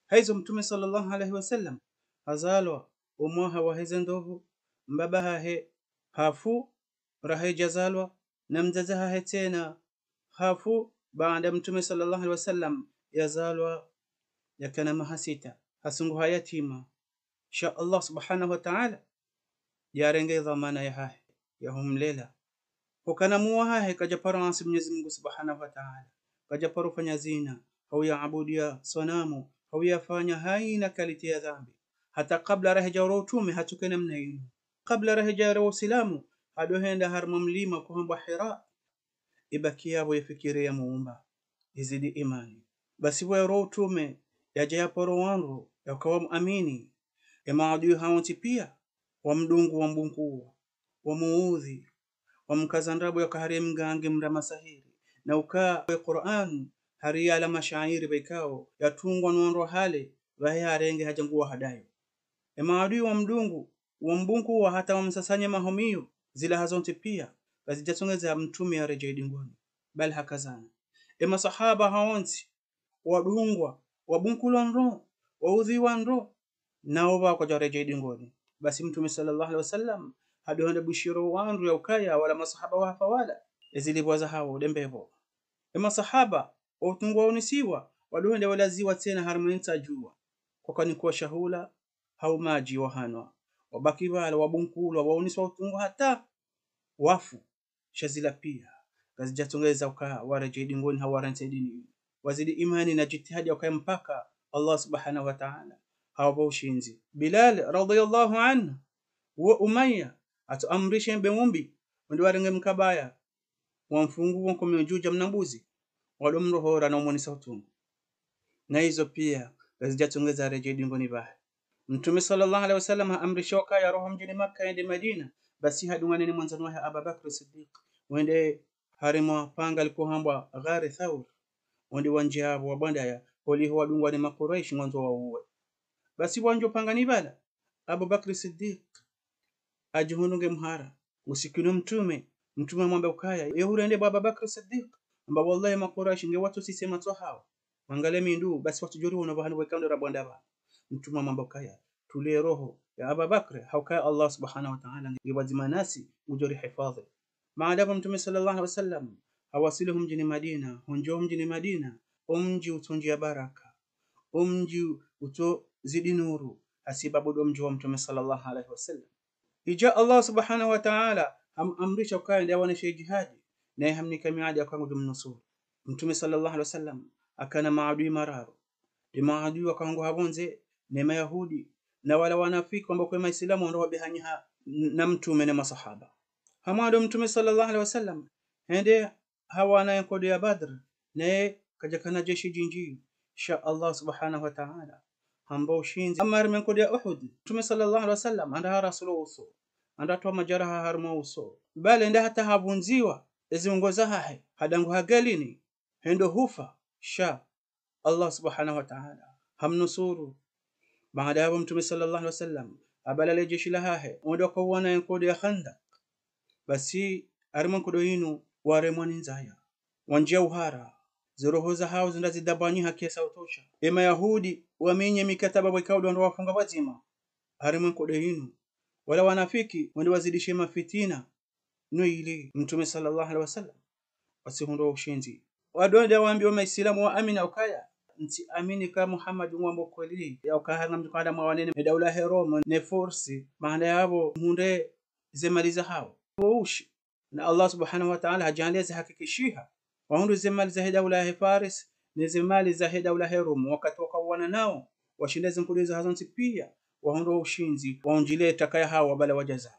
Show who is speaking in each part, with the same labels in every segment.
Speaker 1: haizo mtume sallallahu alaihi wasallam azalwa umwaha wa heze ndovu mbaba hahe hafu rahe jazalwa na mzazi hahe tena hafu baada mtume sallallahu alaihi wasallam yazalwa yakana mahasita hasungu hayatima sha Allah subhanahu wa ta'ala yarenge dhamana ya hahe ya humlela hukana muwa hahe kajapara ansi Mwenyezi Mungu subhanahu wa ta'ala kajapara fanya zina au yaabudia sanamu au yafanya haina kalitia dhambi hata kabla rahaja utume hatukena mnainu kabla rahaja uislamu hadohenda harma mlima kuhamba Hira ibakia yafikiria muumba izidi imani basi wa utume yaje yaporo wangu yakawa muamini ya maadui hawanti pia wa mdungu wa mbungu wa muudhi wa mkazandrabu yakahari mgange mramasahiri na ukaa Qur'an hari ala mashairi bekao yatungwa nondo hale wahe arenge hajanguwa hadayo maadui wa mdungu wa mbungu wa hata wamsasanya mahomio zila hazonti pia bazijasongeza mtume ya rejea dingoni bali hakazana masahaba haonti wadungwa wabunkulwa ndo waudhiwa ndo nao ba kwa rejea dingoni basi mtume sallallahu alaihi wasallam hadonda bushiro wandu ya ukaya wala masahaba wa hafawala ezilibwaza hao dembevo masahaba utungwa unisiwa wadohenda walaziwa tena harmonita jua kwa kani kwa shahula hau maji wahanwa wabaki wala wabunkulwa wauniswa utungwa hata wafu shazila pia gazijatongeza ukaa warejea dingoni hawarante dini wazidi imani na jitihadi ukaya mpaka Allah subhanahu wa ta'ala hawa ushinzi Bilal radhiyallahu anhu wa Umayya atuamrishe mbemumbi ndio warenge mkabaya wamfungu wako mjuja mnambuzi wadomrohora na umonisa utungu na hizo pia gazijatongeza rejea dingoni bahe mtume sallallahu alaihi wasallam amrishoka ya roho mjini Makkah ende Madina basi hadungane ni mwanzano wa Abu Bakr Siddiq wende harimo panga alikohambwa Ghar Thawr wende wanjabo wa banda ya poliho wadungwa ni makuraishi mwanzo wa uwe basi wanjo panga ni bala Abu Bakr Siddiq ajihununge mhara usikino mtume mwambe ukaya yehurende Abu Bakr Siddiq amba wallahi makuraishi nge watu sisema to hao mangale mindu basi watu jori wana bahani wekando rabanda ba mtume mwambe ukaya tule roho ya Abu Bakr hauka Allah subhanahu wa ta'ala ngibazima nasi ujori hifadhi maadamu mtume sallallahu alaihi wasallam hawasiluhum mjini Madina honjo mjini Madina umji utunjia baraka umji uto zidi nuru asibabu mji wa mtume sallallahu alaihi wasallam ija Allah subhanahu wa ta'ala amrisha ukaenda waneshe jihadi na hamnika miadi akangu dumnusuru mtume sallallahu alaihi wasallam akana maadui mararo di maadui wakangu habonze ne mayahudi na wala wanafiki ambao kwa Waislamu ndio wabehanya na mtume na masahaba hamado mtume sallallahu alaihi wasallam hende hawana yakodi ya Badr na kajakana jeshi jinji sha Allah subhanahu wa ta'ala ambao shinzi amar men kodi ya Uhud mtume sallallahu alaihi wasallam anda rasulu uso anda toa majaraha harmo uso bali nda hata habunziwa eziongoza hahe hadangu hagalini hendo hufa sha Allah subhanahu wa ta'ala hamnusuru baada ya mtume sallallahu alaihi wasallam abala jeshi la hahe ndio kwa wana yakodi ya Khandaq basi arman kudoinu ware mwaninzaya wanjia uhara zirohoza hao zindazidabanyi hakiesa utosha yahudi wamenye mikataba wikaudo ndo wafunga wazima arman kudoinu wala wanafiki wende wazidishe mafitina no ile mtume sallallahu alaihi wasallam wasihundo ushinzi wadonde waambiwa maislamu wa amina ukaya nti amini ka Muhammad ngwambo kweli ya ukahanga mtukada mwanene medaula Roma ne force maana yabo munde zemaliza hao ushi na Allah subhanahu wa ta'ala hajaleza hakikishiha waundu zemali za daula Faris ne zemali za daula Roma wakati wakawana nao washindeze mkulizo hazonti pia waundu ushinzi waunjile takaya hao bala wajaza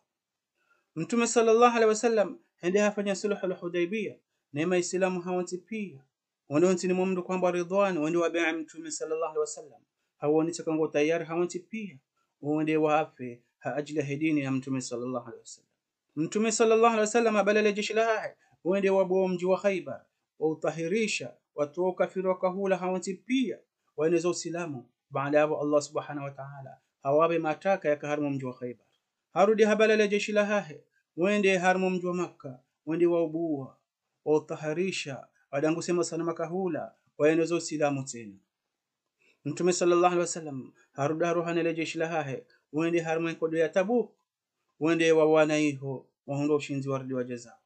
Speaker 1: mtume sallallahu alaihi wasallam hende hafanya sulhu al-Hudaybiyah na maislamu hawanti pia wanaonti ni mumdu kwamba ridwan wende wabia mtume sallallahu alaihi wasallam hawoni takango tayari hawanti pia wende waafe ajili hedini ya mtume sallallahu alaihi wasallam mtume sallallahu alaihi wasallam abalale jeshi la wende wabo mji wa Khaybar utahirisha watu wakafiri wakahula hawanti pia waeneza uislamu baada ya Allah subhanahu wa ta'ala hawabe mataka yakaharmu mji wa Khaybar harudi habalale jeshi la wende harmu mji wa Makkah wende waubua utahirisha wadangu sema sana makahula waeneza uislamu tena Mtume sallallahu alaihi wasallam haruda ruhani le jeshi la hahe wende harmwe kodo ya Tabuk wende wawana iho wahondo ushinzi wardi wa jaza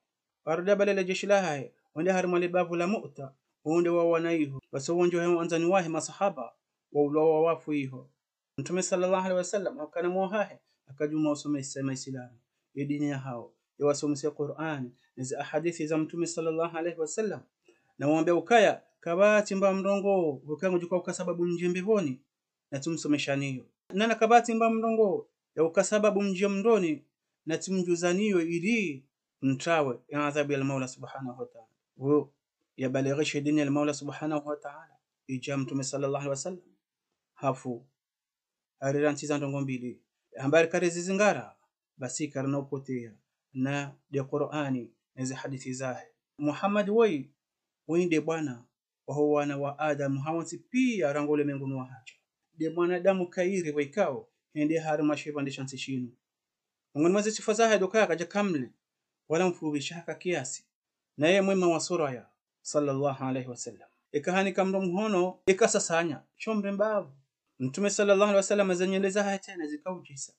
Speaker 1: haruda balele jeshi la hahe wende harmwe le babu la Mu'ta wende wawana iho baso wonjo hemo anzani wahi masahaba wa ulowa wafu iho. Mtume sallallahu alaihi wasallam akana mohahe akajuma usomesa maislamu ya dini ya hao ya wasomesa Qur'an na ahadithi za Mtume sallallahu alaihi wasallam na mwambia ukaya kabati mba mrongo ukango jukwa kwa sababu njembe honi na tumsomeshaniyo nana kabati mba mrongo ya ukasababu mjia mndoni na tumjuzaniyo ili mtrawe ya adhabu ya Mola subhanahu wa ta'ala huyo ya balighisha dini ya Mola subhanahu wa ta'ala ija Mtume sallallahu alaihi wasallam hafu ariranti za ndongo mbili ambari karezi zingara basi karna upotea na ya Qur'ani na hadithi zahe Muhammad wende bwana wa wana wa Adam hawansi pia rangole mengunu wa hacha de mwanadamu kairi waikao hende harma shebande shansi shinu ngoni mwazi sifa zahe dokaya kaja kamle wala mfubisha haka kiasi na yeye mwema wa suraya sallallahu alaihi wasallam ikahani kamdo mhono ikasasanya chombe mbavu Mtume sallallahu alaihi wasallam azanyeleza haya tena zikaujisa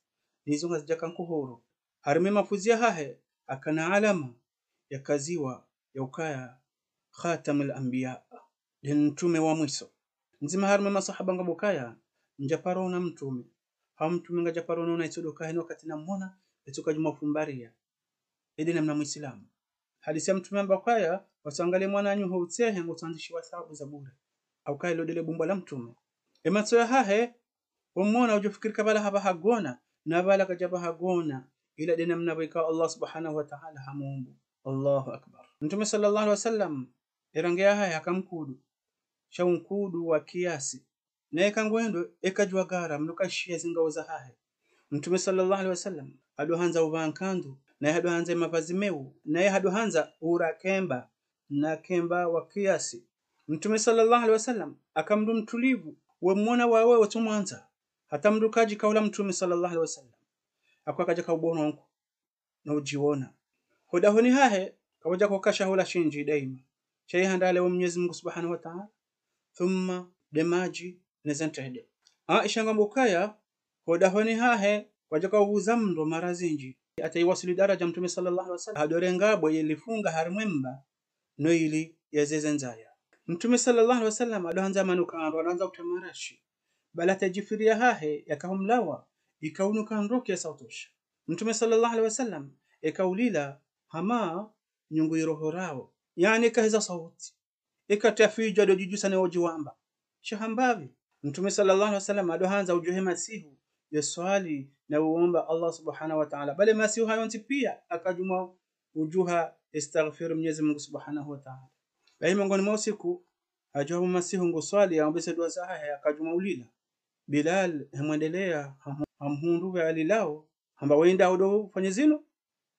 Speaker 1: nizunga zijaka nkuhuru harime mafuzia hahe akana alama ya kaziwa ya ukaya khatamul anbiya den mtume wa mwiso nzima harime masahaba ngabukaya njaparo na mtume hamtume ngajaparo na isudoka hino wakati namona etuka juma fumbaria edina mna muislamu hadithi ya mtume mbakaya wasangalie mwananyu houtsehe ngotandishi wa thawabu za bure au kailo dele bumba la mtume ematso ya hahe umona ujofikiri kabala haba hagona na bala kajaba hagona ila dina mnabika Allah subhanahu wa ta'ala hamumbu Allahu akbar. Mtume sallallahu alaihi wasallam erangea haya akamkudu shaunkudu wa kiasi na ekangwendo ekajwa gara mnuka shia zingaoza hahe Mtume sallallahu alaihi wasallam adohanza uvankandu na adohanza mavazi meu na adohanza ura kemba na kemba wa kiasi Mtume sallallahu alaihi wasallam akamdu mtulivu wemwona wawe watumwanza hata mdukaji kaula Mtume sallallahu alaihi wasallam akwakaja kaubono wangu na ujiona hodahoni hahe kawaja kukasha hula shinji daima shayihanda wa Mwenyezi Mungu subhanahu wa ta'ala thumma demaji nezentede Aisha ngambukaya hodahoni hahe kwaja kaubuza mndo marazinji ataiwasili daraja Mtume sallallahu alaihi wasallam hadorengabo yelifunga harimwemba no ili yazezenzaya Mtume sallallahu alaihi wasallam adohanza manuka anaanza kutamarashi bala tajifiria hahe yakahumlawa ikaunuka ndoki ya sautosha Mtume sallallahu alaihi wasallam ekaulila hama nyungu irohorao yani kahiza sauti ikatafija dojuju sana ojiwamba shahambavi Mtume sallallahu alaihi wasallam adohanza ujuhe masihu ya swali na uomba Allah subhanahu wa ta'ala bale masihu hayonti pia akajuma ujuha istaghfir Mwenyezi Mungu subhanahu wa ta'ala bali mongoni mosiku ajabu masihu ngoswali aombese dua zaha akajuma ulila Bilal hemwendelea hamhundu ya alilao hamba wenda udo fanye zino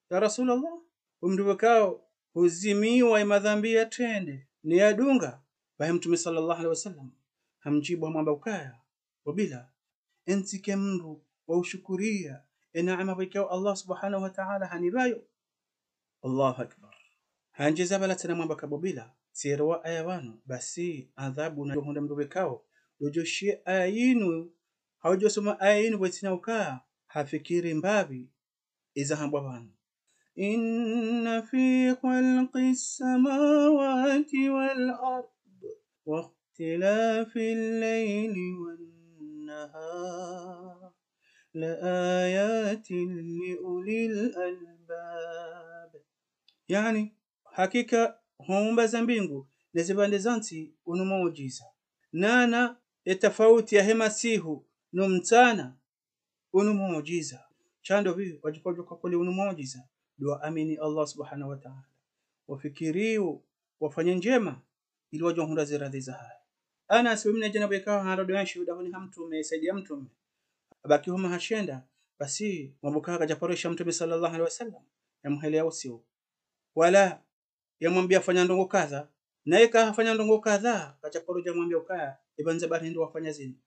Speaker 1: ya Rasulullah umduwekao uzimiwa madhambi ya tende ni yadunga bahe Mtume sallallahu alaihi wasallam hamjibu mwamba ukaya wabila entike mndu wa ushukuria neema bikao Allah subhanahu wa ta'ala hanibayo Allahu akbar hanjeza bala tena mwamba kabobila sirwa ayawano basi adhabu na honda mduwekao dojoshie ayinu hawajosoma ayinu wetina ukaa hafikiri mbavi izahambwa bana inna fi khalqis samawati wal ard wa ikhtilafil layli wan nahar la ayatin li ulil albab yani hakika huumba za mbingu na zibande zanti unumojiza nana etafauti ya hemasihu no mtana unumojiza chando vi wajikojo kwa kule unumojiza dua amini Allah subhanahu wa ta'ala wafikiriu wafanye njema ili waje hunda ziradhi za haya ana simina janabu ikawa harado ya shuhuda huni hamtume saidia mtume abaki huma hashenda basi mwabukaga japarisha Mtume sallallahu alaihi wasallam yamhelea usio wala yamwambia fanya ndongo kadha na ikafanya ndongo kadha kachaporoja mwambia ukaya ibanze bari ndo wafanya zini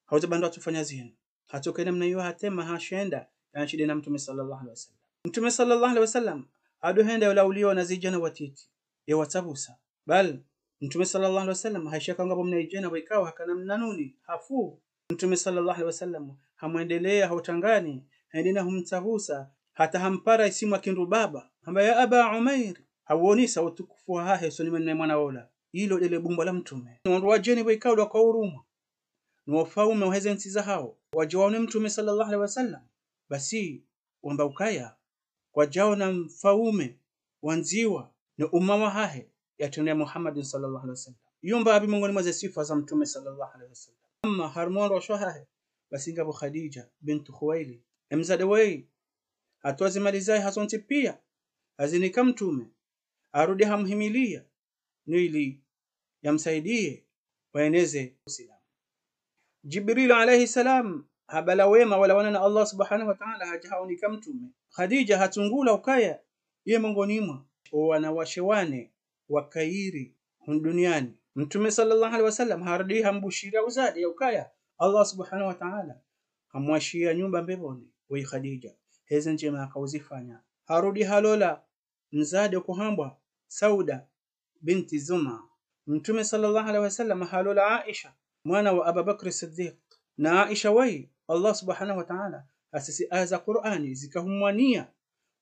Speaker 1: hauze bando atufanya zini hatokena mna hiyo hatema hashenda yanashide na Mtume sallallahu alaihi wasallam Mtume sallallahu alaihi wasallam aduhenda wala ulio na zijana watiti ya watabusa bal Mtume sallallahu alaihi wasallam haishaka ngabo mnaijena waikao hakana mnanuni hafu Mtume sallallahu alaihi wasallam hamwendelea hautangani haendina humtahusa hata hampara isimu akindu baba hamba ya aba umair hawonisa utukufu hahe sonimene mwana wola hilo lile bumba la mtume ndio wajeni waikao kwa huruma nuwafaume waheze nsiza hao wajaone Mtume sallallahu alaihi wasallam basi wamba ukaya wajao na mfaume wanziwa na umama hahe yatende Muhammad sallallahu alaihi wasallam yumba abi miongoni mwa sifa za Mtume sallallahu alaihi wasallam amma harmon roshahe basi ngabo Khadija bint Khuwailid mzadewei atwazi malizai hasonti pia azinika Mtume arudi hamhimilia nili yamsaidie waeneze Uislamu. Jibril alayhi salam habala wema wala wana Allah subhanahu wa ta'ala hajaonika Mtume. Khadija hatungula ukaya ye miongoni mwa wanawashewane wakairi duniani. Mtume sallallahu alaihi wasallam harudi hambushira uzadi ya ukaya Allah subhanahu wa ta'ala hamwashia nyumba mbeboni wa Khadija heze njema akauzifanya harudi halola mzade kuhambwa Sauda binti Zuma. Mtume sallallahu alaihi wasallam halola Aisha mwana wa Abu Bakr Siddiq na Aisha wai Allah subhanahu wa ta'ala asisi aza Qur'ani zikahumwania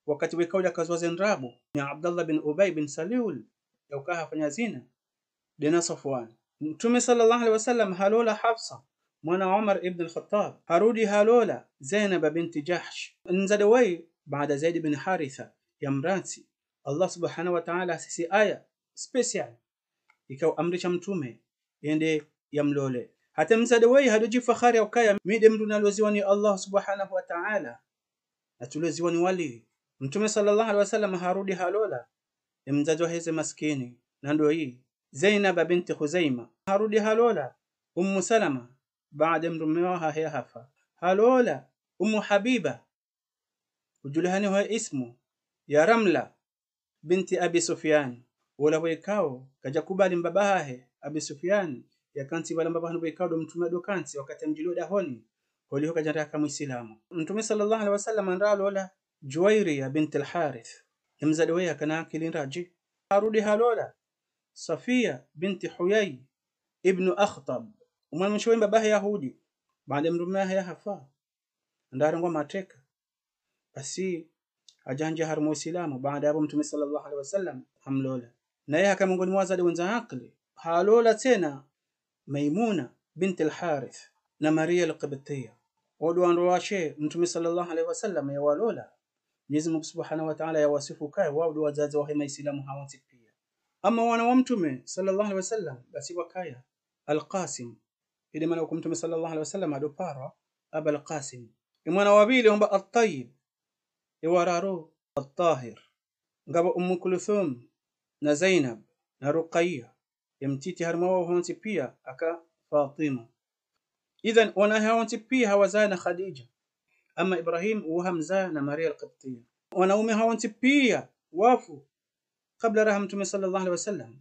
Speaker 1: wakati wekauda kazwaze ndrabu ni Abdullah bin Ubay bin Salul yaukaha fanya zina dena Safwan. Mtume sallallahu alaihi wasallam halola Hafsa mwana Umar ibn al-Khattab harudi halola Zainab binti Jahsh nzadewai baada Zaid bin Haritha yamransi Allah subhanahu wa ta'ala asisi aya special ikao amrisha Mtume yende yamlole hata mzadewai hadoji fakhari ukaya mide mtu naloziwa ni Allah subhanahu wa ta'ala atuloziwa ni wali. Mtume sallallahu alaihi wasallam harudi halola mzazo heze maskini na ndio hii Zainab binti Khuzaima harudi halola Salama baada mrumewa hafa halola Habiba ujulihani wa ismu ya Ramla binti Abi Sufyan wala wekao kaja kubali mbabahe Abi Sufyan yakanti wala mbabahe wekao do Mtume do kanti wakati mjilo dahoni waliho kaja kama Muislamu. Mtume sallallahu alaihi wasallam andalola Juwairiya binti al-Harith mzadewaya kana kilinraji harudi halola Safia binti Huyay ibn Akhtab umamshowe mbabahe Yahudi baada mrumewa hafa ndarangwa mateka basi ajanja harmo Uislamu baada hapo Mtume sallallahu alaihi wasallam hamlola na yeye kama ngoni mwazadi wenza akli halola tena Maimuna binti al-Harith na Maria al-Qibtiyya wadwando washe Mtume sallallahu alaihi wasallam ya walola Mwenyezi Mungu subhanahu wa ta'ala ya wasifu kai wao wazazi wa Waislamu hawati pia. Ama wana wa Mtume sallallahu alaihi wasallam basi wakaya al-Qasim ili maana Mtume sallallahu alaihi wasallam adopara Aba al-Qasim mwana wa pili omba at-Tayyib iwararo at-Tahir ngaba Kulthum na Zainab na Ruqayya yamtiti harmawa honti pia aka Fatima. Idhan wana hawati pia hawazana Khadija ama Ibrahim wa Hamza na Maria al-Qibtiyya wanaume hawati pia wafu kabla raha Mtume sallallahu alaihi wasallam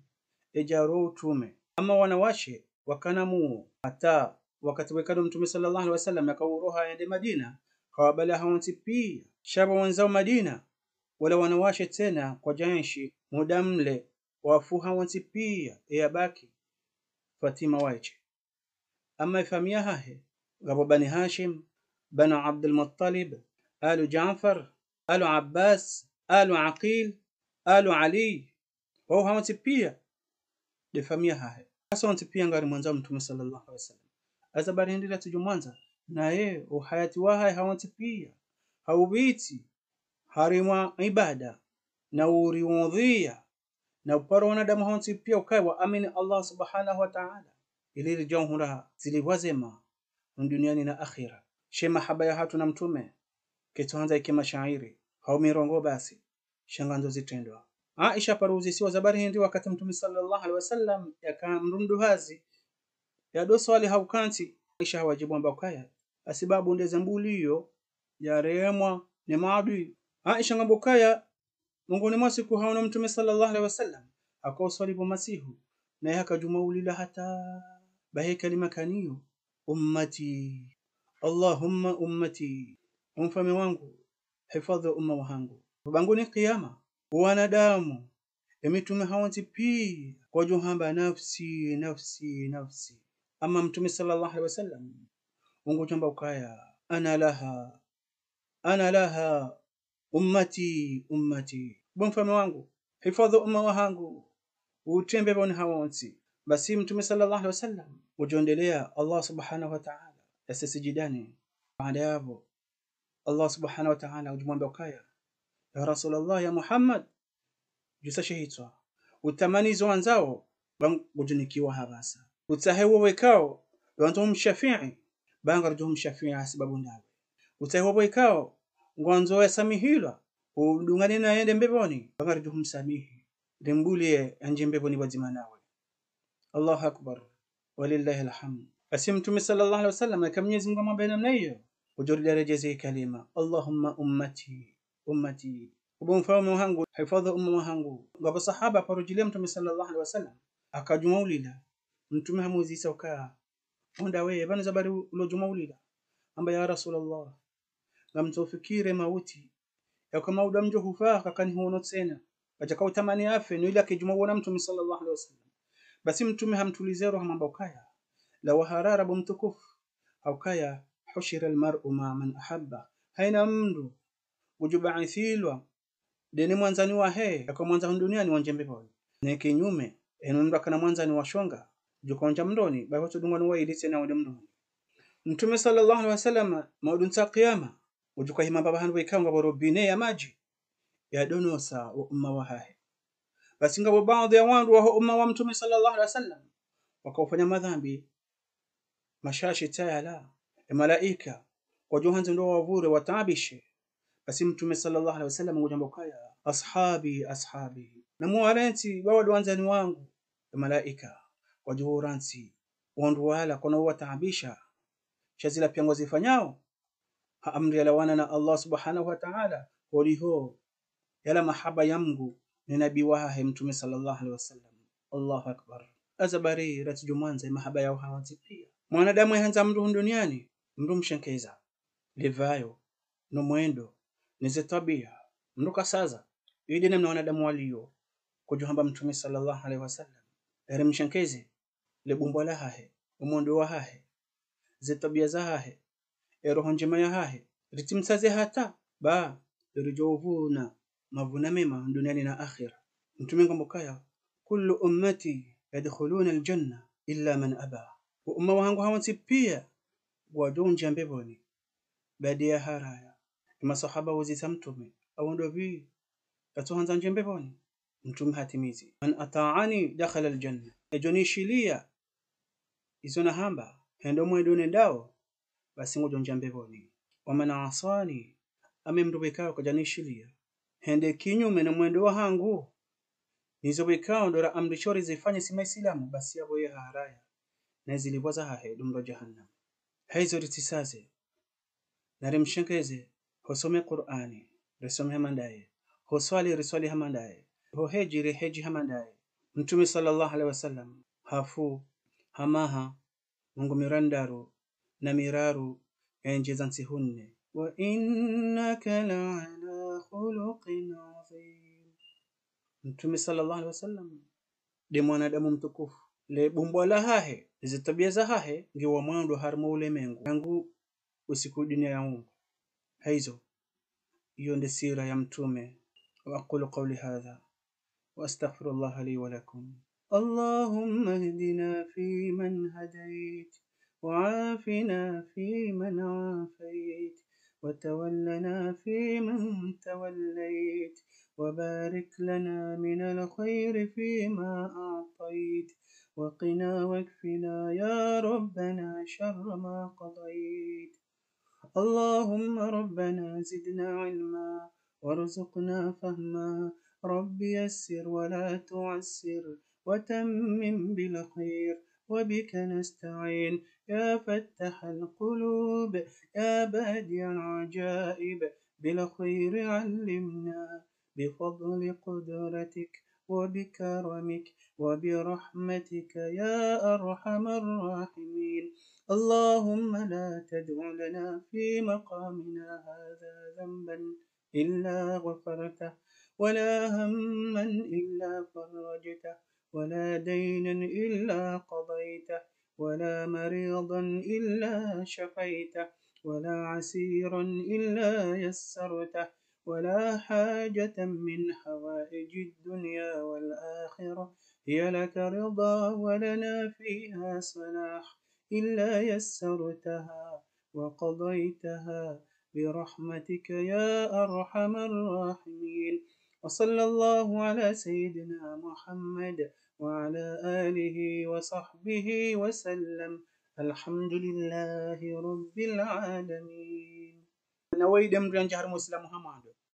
Speaker 1: ejaru tume ama wanawashe wakanamu hata wakati wekado Mtume sallallahu alaihi wasallam yakauroha aende Madina hawabala hawati pia shaba wanzao Madina wala wanawashe tena kwa janshi mudamle wafu hawati pia yabaki Fatima waiche ama famia hahe gabo Bani Hashim Banu Abdul Muttalib Alu Jaafar Alu Abbas Alu Aqil Alu Ali wao hawati pia de famia hahe hasa wanti pia ngari mwanzo Mtume sallallahu alaihi wasallam azabari ndila tujumwanza na yeye uhayati waha hawati pia haubiti harima ibada na uriudhia na uparo wanadamu hawati pia ukai wa amini Allah subhanahu wa ta'ala ili rijahura ziliwazema duniani na akhira shema haba ya hatu na Mtume kituanza ikima shairi haumirongo basi shanganzo zitendwa. Aisha paruzi siwa zabari hindi wakati Mtume sallallahu alaihi wasallam yakamrundu hazi ya do swali haukanti Aisha wajibu ambakaya asibabu ndeze mbulio ya rehemwa ni maadui. Aisha ngambokaya mungoni mwa siku haona Mtume sallallahu alaihi wasallam akoswalibu masihu na yakajuma ulila hata bahe kalima kaniyo ummati Allahumma ummati umfame wangu hifadhi umma wangu banguni kiyama wanadamu mitume hawanti pia kwa johamba nafsi nafsi nafsi. Ama mtume sallallahu alaihi wasallam Mungu jamba ukaya ana laha ummati ummati, bomfame wangu hifadhi umma wangu utembe boni hawanti. Basi mtume sallallahu alaihi wasallam ujondelea Allah subhanahu wa ta'ala asisijidani. Baada hapo Allah subhanahu wa ta'ala ujumwambia ukaya ya Rasulullah ya Muhammad jusa shahitwa utamanizo wanzao bangujunikiwa habasa utahewa wekao wanto mshafi'i banga rujum mshafi'i sababu ndawe utahewa wekao ngwanzo ya samihilwa udungane na yende mbeboni banga rujum samihi dembulie anje mbeboni wazima nawe. Allahu akbar walillahi alhamd. Asimtume sallallahu alaihi wasallam akamnyezi Mungu mabena mnayo ujuri daraja zai kalima Allahumma ummati ummati ubomfamu wangu hifadhi umma wangu. Baba sahaba parujilia mtume sallallahu alaihi wasallam akajumaulila mtume hamuzi sauka onda wewe bana zabari ulojumaulila amba ya Rasulullah lamtofikire mauti ya kama udamjo hufaa kakani huono tena acha utamani afe ni ile akijumaona mtume sallallahu alaihi wasallam. Basi mtume hamtulizero hamamba ukaya la waharara bumtukufu aukaya hushira almar'u ma man ahabba haina mndu ujubaithilwa deni mwanzani wa he kwa mwanza duniani wanjembe boy ne kinyume enunda kana mwanzani wa shonga jukonja mndoni baho tudungwa ni waili tena wale mndoni. Mtume sallallahu alaihi wasallam maudun sa qiyama ujuka hima baba hanwe kanga borobine ya maji ya donosa wa umma wa hahe. Basi ngabo baadhi ya wandu wa umma wa mtume sallallahu alaihi wasallam wakaufanya madhambi mashashi tayala malaika kwa johanzo ndo wavure wataabishe. Basi mtume sallallahu alaihi wasallam ngojambo kaya ashabi ashabi na muwaranti bawadu wanzani wangu malaika wajuhuranti wandu wala kuna wataabisha shazila pia ngozifanyao ha amri alawana na Allah subhanahu wa ta'ala waliho yala mahaba ya Mungu ni nabii wahe mtume sallallahu alaihi wasallam. Allahu akbar. Azabari ratujumanza mahaba yao hawanti pia mwanadamu hanza mndu duniani mndu mshenkeza levayo no mwendo nize tabia mndu kasaza ili na wanadamu walio kujuhamba mtume sallallahu alaihi wasallam ere mshenkeze le bumbo la hahe umondo wa hahe ze tabia za hahe roho njema ya hahe ritimsaze hata ba rijovuna mavuna mema duniani na akhira. Mtume ngambokaya kullu ummati yadkhuluna aljanna illa man aba wa umma wangu hawanti pia wadonja mbeboni baada ya haraya masahaba wazita mtume awondo vi katuanza njembeboni mtume hatimizi man ata'ani dakhala aljanna ejonishilia izona hamba hendo mwedo nendao basi ngojo njembeboni wa man asani amemrubekao kajanishilia hende kinyume na mwendo wa hangu nizobekao ndora amri shori zifanye si maislamu basi yabo ya haraya na ziliboza hahe dumro jahannam. Haizo ritisaze narimshenkeze hosome Qur'ani resome hamandaye hoswali riswali hamandaye hoheji heji hamandaye. Mtume sallallahu alaihi wasallam hafu hamaha Mungu mirandaro na miraru enjeza nsihunne wa innaka la'ala khuluqin azim. Mtume sallallahu alaihi wasallam de mwanadamu mtukufu le bumbo la hahe zitabia za hahe ngiwa mwando harmo ulemengu yangu usiku dunia ya Mungu. Haizo hiyo ndio sira ya mtume. Aqulu qawli hadha wa astaghfirullah li wa lakum. Allahumma ihdina fi man hadayt wa afina fi man afayt wa tawallana fi man tawallayt wa barik lana min al-khayr fi ma a'tayt wa qina wakfina ya rabbana sharra ma qadayt. اللهم ربنا زدنا علما وارزقنا فهما رب يسر ولا تعسر وتمم بالخير وبك نستعين يا فتح القلوب يا بادع العجائب بالخير علمنا بفضل قدرتك وبكرمك وبرحمتك يا أرحم الراحمين. اللهم لا تدع لنا في مقامنا هذا ذنبا إلا غفرته ولا هما إلا فرجته، ولا دينا إلا قضيته، ولا مريضا إلا شفيته، ولا عسيرا إلا يسرته، ولا حاجة من حوائج الدنيا والآخرة هي لك رضا ولنا فيها صلاح إلا يسرتها وقضيتها برحمتك يا أرحم الراحمين. وصلى الله على سيدنا محمد وعلى آله وصحبه وسلم. الحمد لله رب العالمين. نويدم رنجهر مسلم محمد